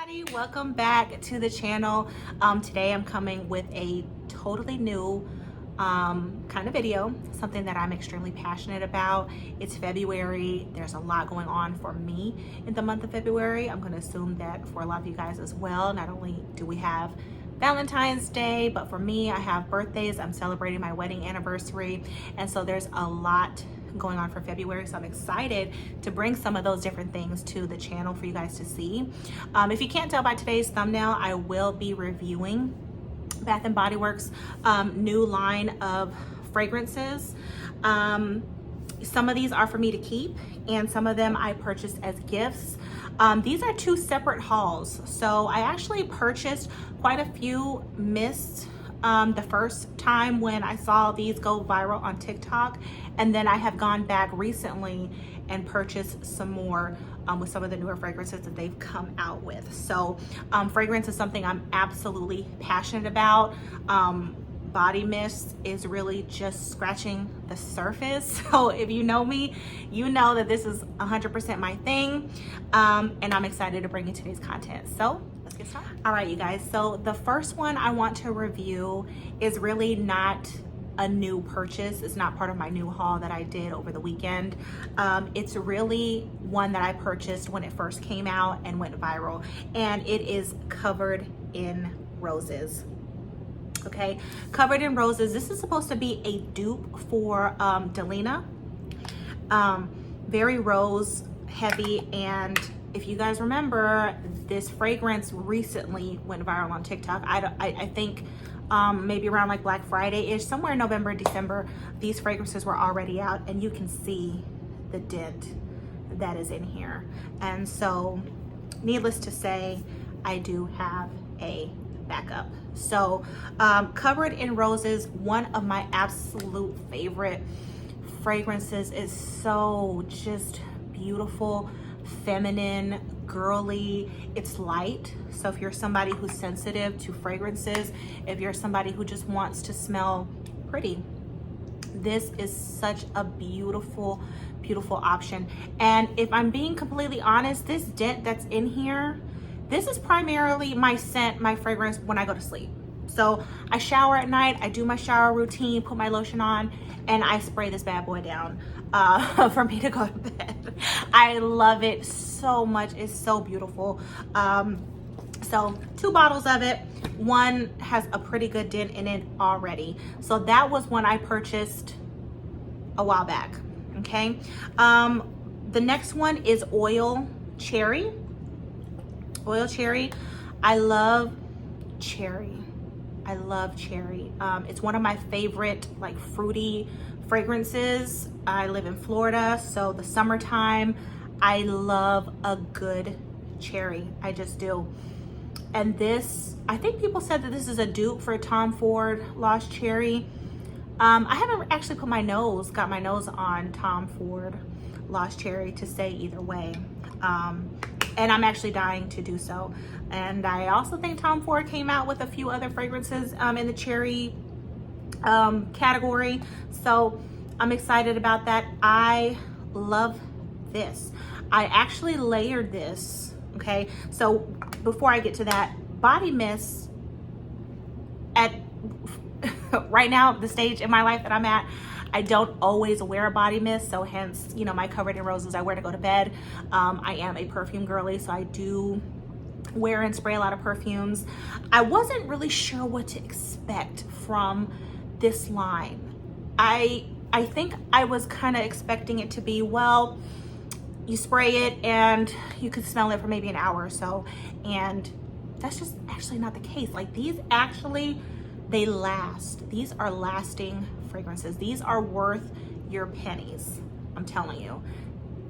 Everybody, welcome back to the channel. Today I'm coming with a totally new kind of video, something that I'm extremely passionate about. It's February. There's a lot going on for me in the month of February. I'm going to assume that for a lot of you guys as well. Not only do we have Valentine's Day, but for me, I have birthdays. I'm celebrating my wedding anniversary, and so there's a lot going on for February, so I'm excited to bring some of those different things to the channel for you guys to see. If you can't tell by today's thumbnail, I will be reviewing Bath and Body Works new line of fragrances. Some of these are for me to keep, and some of them I purchased as gifts. These are two separate hauls, so I actually purchased quite a few mists the first time when I saw these go viral on TikTok, and then I have gone back recently and purchased some more with some of the newer fragrances that they've come out with. So fragrance is something I'm absolutely passionate about. Body mist is really just scratching the surface. So if you know me, you know that this is 100% my thing, and I'm excited to bring you today's content. So let's get started. All right, you guys, so the first one I want to review is really not a new purchase. It's not part of my new haul that I did over the weekend. It's really one that I purchased when it first came out and went viral, and it is Covered in Roses. Okay, Covered in Roses. This is supposed to be a dupe for Delina. Very rose heavy, and if you guys remember, this fragrance recently went viral on TikTok. I think maybe around like Black Friday-ish, somewhere in November, December, these fragrances were already out, and you can see the dent that is in here. And so, needless to say, I do have a backup. So Covered in Roses, one of my absolute favorite fragrances. Is so just beautiful, feminine, girly. It's light, so if you're somebody who's sensitive to fragrances, if you're somebody who just wants to smell pretty, this is such a beautiful option. And if I'm being completely honest, this dent that's in here, this is primarily my scent, my fragrance when I go to sleep. So I shower at night, I do my shower routine, put my lotion on, and I spray this bad boy down for me to go to bed. I love it so much. It's so beautiful. So 2 bottles of it. One has a pretty good dent in it already. So that was one I purchased a while back. Okay. The next one is Oil Cherry. Oil Cherry. I love cherry. I love cherry. It's one of my favorite like fruity fragrances. I live in Florida, so the summertime, I love a good cherry. I just do. And this, I think people said that this is a dupe for Tom Ford Lost Cherry. I haven't actually got my nose on Tom Ford Lost Cherry to say either way. And I'm actually dying to do so. And I also think Tom Ford came out with a few other fragrances in the cherry category. So I'm excited about that. I love this. I actually layered this, okay? So before I get to that, body mist at right now, the stage in my life that I'm at, I don't always wear a body mist, so hence, you know, my Covered in Roses I wear to go to bed. I am a perfume girly, so I do wear and spray a lot of perfumes. I wasn't really sure what to expect from this line. I think I was kind of expecting it to be, well, you spray it and you could smell it for maybe an hour or so, and that's just actually not the case. Like, these actually, they last. These are lasting fragrances. These are worth your pennies. I'm telling you,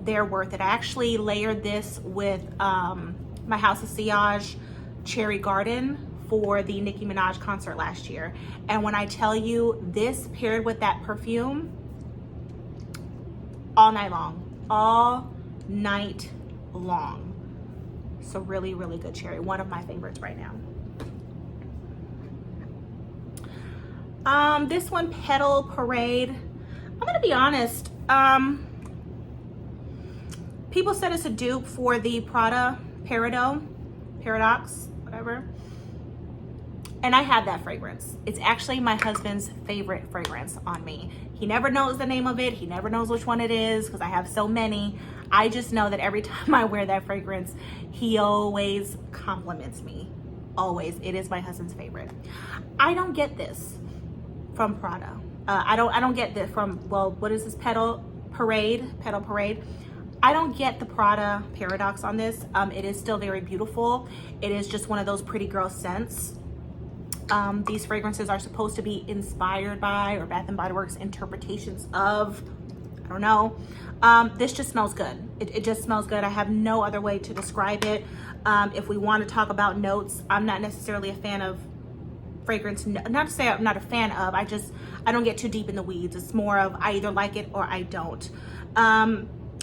they're worth it. I actually layered this with my House of Sillage Cherry Garden for the Nicki Minaj concert last year. And when I tell you, this paired with that perfume all night long. So really, really good cherry. One of my favorites right now. This one, Petal Parade. I'm gonna be honest. People said it's a dupe for the Prada Peridot. Paradox, whatever. And I have that fragrance. It's actually my husband's favorite fragrance on me. He never knows the name of it. He never knows which one it is because I have so many. I just know that every time I wear that fragrance, he always compliments me. Always. It is my husband's favorite. I don't get this from Prada. I don't get this from, well, what is this? Petal Parade. I don't get the Prada Paradox on this. It is still very beautiful. It is just one of those pretty girl scents. These fragrances are supposed to be inspired by, or Bath and Body Works interpretations of, I don't know. This just smells good. It just smells good. I have no other way to describe it. If we want to talk about notes, I'm not necessarily a fan of fragrance. Not to say I'm not a fan of, I don't get too deep in the weeds. It's more of I either like it or I don't.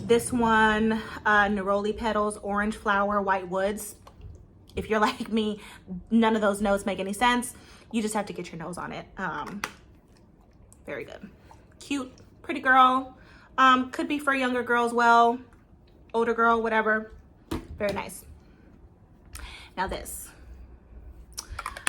This one, Neroli Petals, Orange Flower, White Woods. If you're like me, none of those notes make any sense. You just have to get your nose on it. Very good. Cute, pretty girl. Could be for a younger girl as well. Older girl, whatever. Very nice. Now this.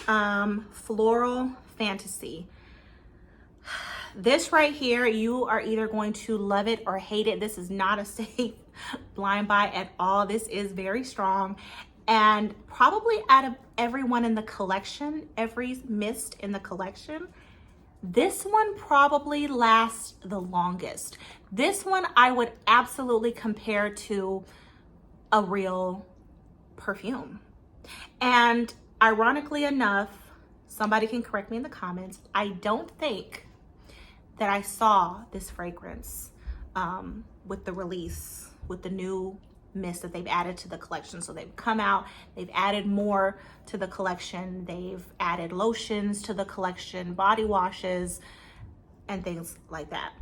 Floral Fantasy. This right here, you are either going to love it or hate it. This is not a safe blind buy at all. This is very strong. And probably out of everyone in the collection, every mist in the collection, this one probably lasts the longest. This one I would absolutely compare to a real perfume. And ironically enough, somebody can correct me in the comments, I don't think that I saw this fragrance with the release, with the new mist that they've added to the collection. So they've come out, they've added more to the collection, they've added lotions to the collection, body washes, and things like that.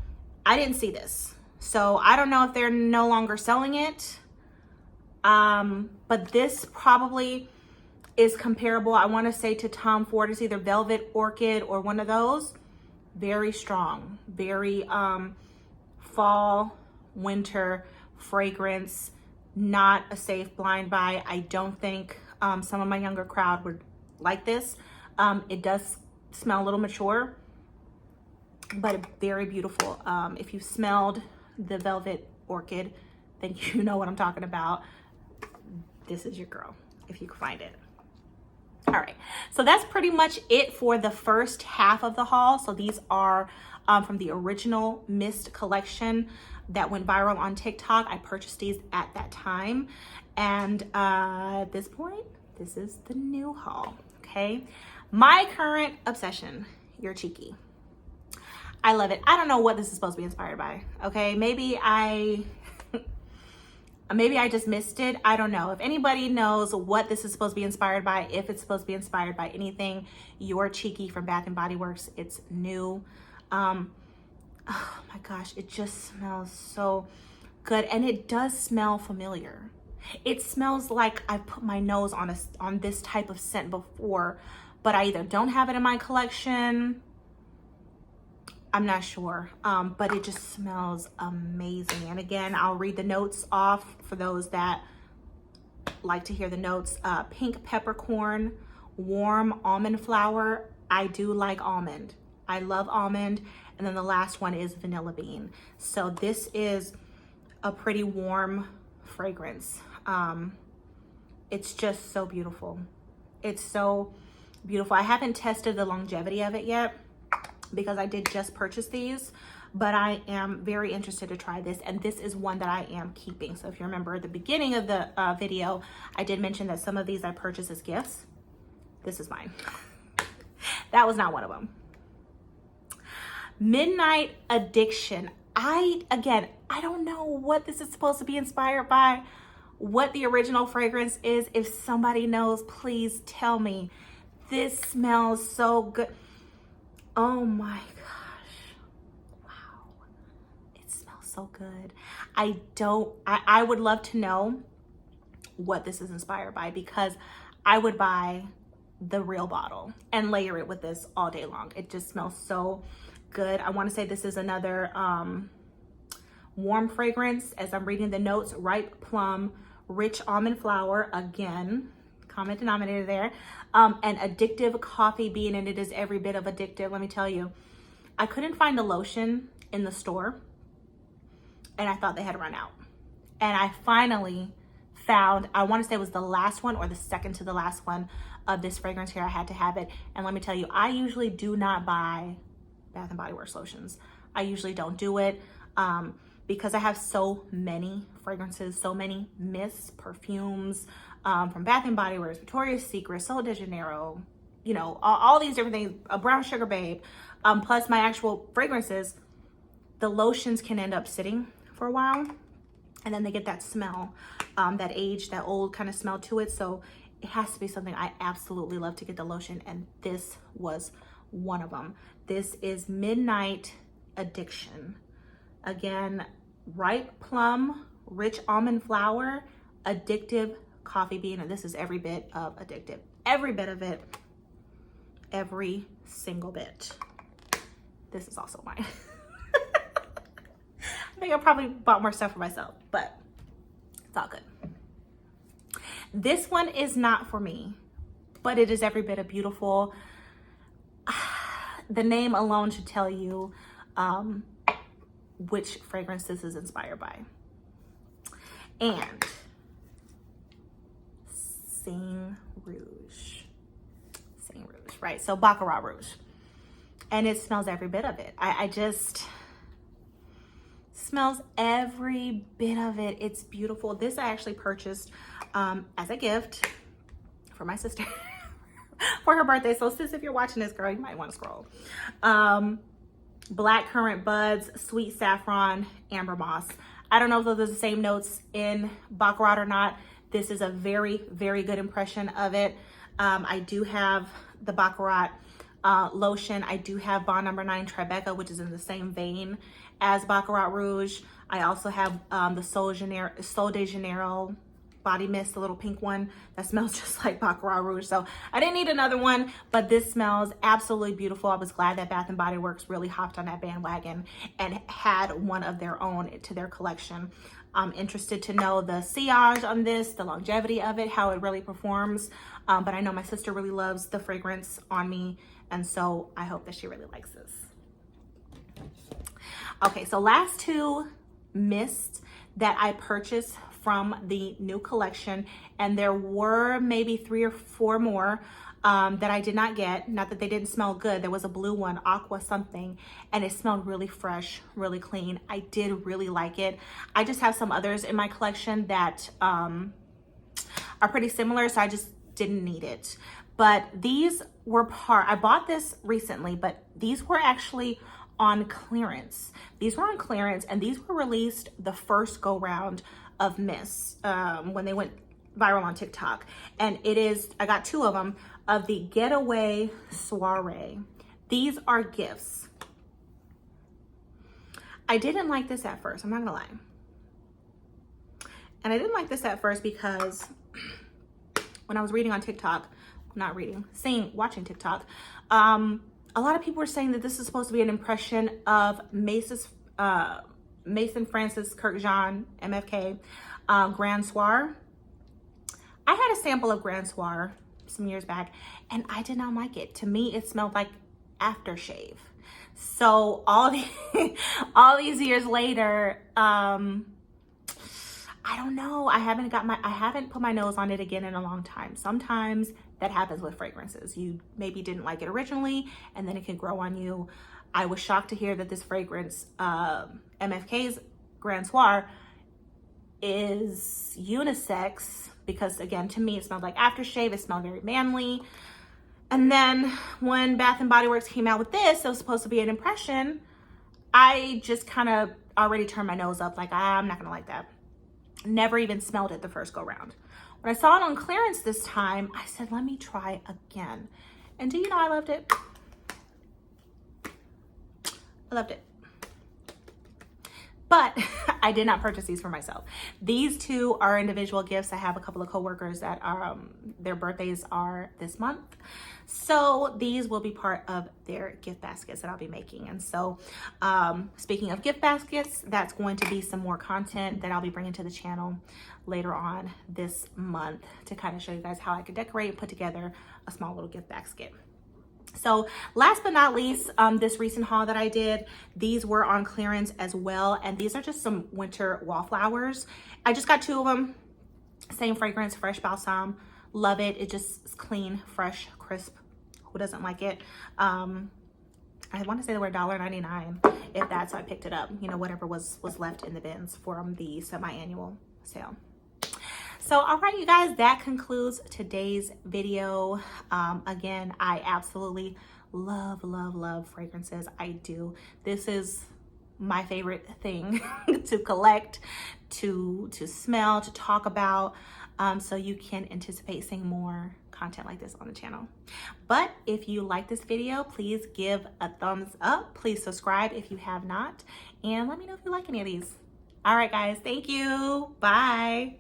I didn't see this. So I don't know if they're no longer selling it. But this probably is comparable, I want to say, to Tom Ford. It's either Velvet Orchid or one of those. Very strong, very fall, winter fragrance. Not a safe blind buy. I don't think some of my younger crowd would like this. It does smell a little mature, but very beautiful. If you smelled the Velvet Orchid, then you know what I'm talking about. This is your girl, if you can find it. All right, so that's pretty much it for the first half of the haul. So these are from the original Mist collection that went viral on TikTok. I purchased these at that time. And at this point, this is the new haul, okay? My current obsession, You're Cheeky. I love it. I don't know what this is supposed to be inspired by, okay? Maybe I just missed it. I don't know. If anybody knows what this is supposed to be inspired by, if it's supposed to be inspired by anything, You're Cheeky from Bath and Body Works. It's new. Oh my gosh, it just smells so good. And it does smell familiar. It smells like I put my nose on this type of scent before, but I either don't have it in my collection, I'm not sure, but it just smells amazing. And again, I'll read the notes off for those that like to hear the notes. Pink peppercorn, warm almond flower. I do like almond. I love almond. And then the last one is vanilla bean. So this is a pretty warm fragrance. It's just so beautiful. It's so beautiful. I haven't tested the longevity of it yet because I did just purchase these, but I am very interested to try this. And this is one that I am keeping. So if you remember at the beginning of the video, I did mention that some of these I purchased as gifts. This is mine. That was not one of them. Midnight Addiction. I don't know what this is supposed to be inspired by, what the original fragrance is. If somebody knows, please tell me. This smells so good. Oh my gosh. Wow. It smells so good. I would love to know what this is inspired by, because I would buy the real bottle and layer it with this all day long. It just smells so good. I want to say this is another warm fragrance. As I'm reading the notes, ripe plum, rich almond flower, again, common denominator there. And addictive coffee bean, and it is every bit of addictive. Let me tell you, I couldn't find a lotion in the store, and I thought they had run out. And I finally found, I want to say it was the last one or the second to the last one of this fragrance here. I had to have it. And let me tell you, I usually do not buy Bath and Body Works lotions. I usually don't do it because I have so many fragrances, so many mists, perfumes from Bath and Body Works, Victoria's Secret, Sol de Janeiro, you know, all these different things, a Brown Sugar Babe, plus my actual fragrances. The lotions can end up sitting for a while, and then they get that smell, that age, that old kind of smell to it. So it has to be something I absolutely love to get the lotion, and this was one of them. This is Midnight Addiction. Again, ripe plum, rich almond flower, addictive coffee bean, and this is every bit of addictive. Every bit of it, every single bit. This is also mine. I think I probably bought more stuff for myself, but it's all good. This one is not for me, but it is every bit of beautiful. The name alone should tell you which fragrance this is inspired by. And Sing Rouge, right? So Baccarat Rouge. And it smells every bit of it. I just, smells every bit of it. It's beautiful. This I actually purchased as a gift for my sister for her birthday. So sis, if you're watching this, girl, you might want to scroll. Black currant buds, sweet saffron, amber moss. I don't know if those are the same notes in Baccarat or not. This is a very, very good impression of it. I do have the Baccarat lotion. I do have Bond No. 9 Tribeca, which is in the same vein as Baccarat Rouge. I also have the Sol de Janeiro body mist, the little pink one that smells just like Baccarat Rouge. So I didn't need another one, but this smells absolutely beautiful. I was glad that Bath and Body Works really hopped on that bandwagon and had one of their own to their collection. I'm interested to know the sillage on this, the longevity of it, how it really performs. But I know my sister really loves the fragrance on me, and so I hope that she really likes this. Okay, so last two mists that I purchased from the new collection, and there were maybe 3 or 4 more that I did not get. Not that they didn't smell good. There was a blue one, Aqua something, and it smelled really fresh, really clean. I did really like it. I just have some others in my collection that are pretty similar, so I just didn't need it. But these were I bought this recently, but these were actually on clearance. These were on clearance, and these were released the first go round of mists when they went viral on TikTok. And it is, I got 2 of them, of the Getaway Soiree. These are gifts. I didn't like this at first, I'm not gonna lie. And I didn't like this at first because when I was reading on TikTok, watching TikTok, a lot of people were saying that this is supposed to be an impression of Mason Francis Kirkjean, MFK, Grand Soir. I had a sample of Grand Soir some years back, and I did not like it. To me, it smelled like aftershave. So all these years later, I don't know. I haven't put my nose on it again in a long time. Sometimes that happens with fragrances. You maybe didn't like it originally, and then it can grow on you. I was shocked to hear that this fragrance, MFK's Grand Soir, is unisex because, again, to me, it smelled like aftershave. It smelled very manly. And then when Bath and Body Works came out with this, it was supposed to be an impression. I just kind of already turned my nose up, like, I'm not gonna like that. Never even smelled it the first go round. When I saw it on clearance this time, I said, let me try again. And do you know, I loved it. I loved it. But I did not purchase these for myself. These two are individual gifts. I have a couple of coworkers that are, their birthdays are this month. So these will be part of their gift baskets that I'll be making. And so speaking of gift baskets, that's going to be some more content that I'll be bringing to the channel later on this month to kind of show you guys how I could decorate and put together a small little gift basket. So last but not least, this recent haul that I did, these were on clearance as well. And these are just some winter wallflowers. I just got 2 of them. Same fragrance, Fresh Balsam. Love it. It just is clean, fresh, crisp. Who doesn't like it? I want to say they were $1.99. If that's, I picked it up. You know, whatever was left in the bins from the semi-annual sale. So, all right, you guys, that concludes today's video. Again, I absolutely love, love, love fragrances. I do. This is my favorite thing to collect, to smell, to talk about. So you can anticipate seeing more content like this on the channel. But if you like this video, please give a thumbs up. Please subscribe if you have not. And let me know if you like any of these. All right, guys. Thank you. Bye.